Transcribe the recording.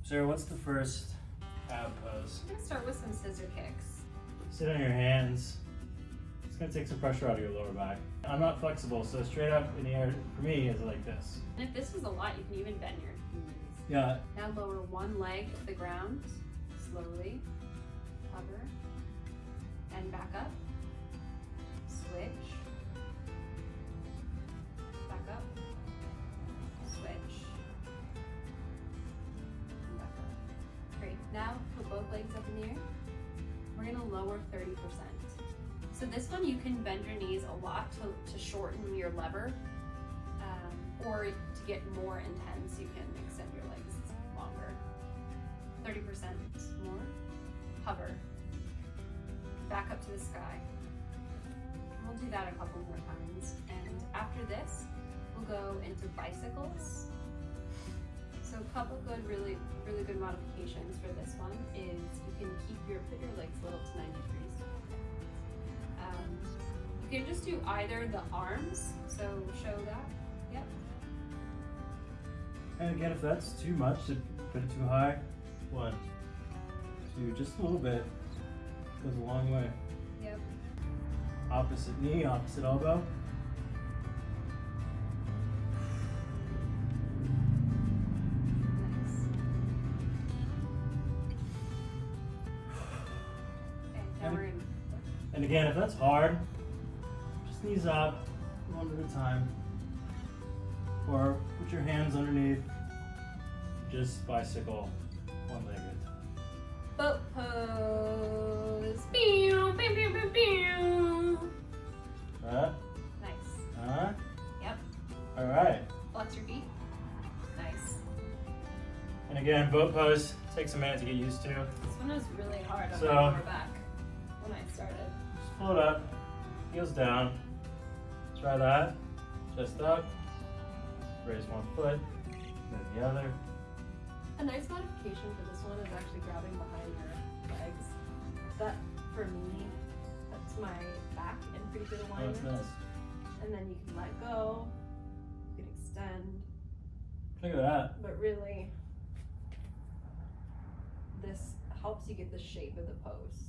Sarah, what's the first ab pose? I'm gonna start with some scissor kicks. Sit on your hands. It's gonna take some pressure out of your lower back. I'm not flexible, so straight up in the air for me is like this. And if this is a lot, you can even bend your knees. Yeah. Now lower one leg to the ground, slowly, hover, and back up. Switch. Back up. Switch. And back up. Great. Now put both legs up in the air. We're gonna lower 30%. So this one you can bend your knees a lot to shorten your lever, or to get more intense, you can extend your legs longer. 30% more. Hover. Back up to the sky. We'll do that a couple more times. And after this, we'll go into bicycles. So a couple good, really good modifications for this one is you can put your legs a little to 90 degrees. You can just do either the arms, so show that. Yep. And again, if that's too much, to put it too high, 1, 2, just a little bit, goes a long way. Yep. Opposite knee, opposite elbow. Nice. Okay, now we're in. And again, if that's hard, just knees up, one at a time. Or put your hands underneath, just bicycle, one leg at a time. Boat pose. Pew, pew, pew, pew, pew. Nice. Yep. All right. Flex your feet. Nice. And again, boat pose takes a minute to get used to. This one was really hard on So- my lower back when I started. Just float up, heels down. Try that. Chest up. Raise one foot, then the other. A nice modification for this one is actually grabbing behind your legs. That, for me, puts my back in pretty good Oh, alignment. that's nice. And then you can let go, you can extend, Look at that. but really, this helps you get the shape of the pose.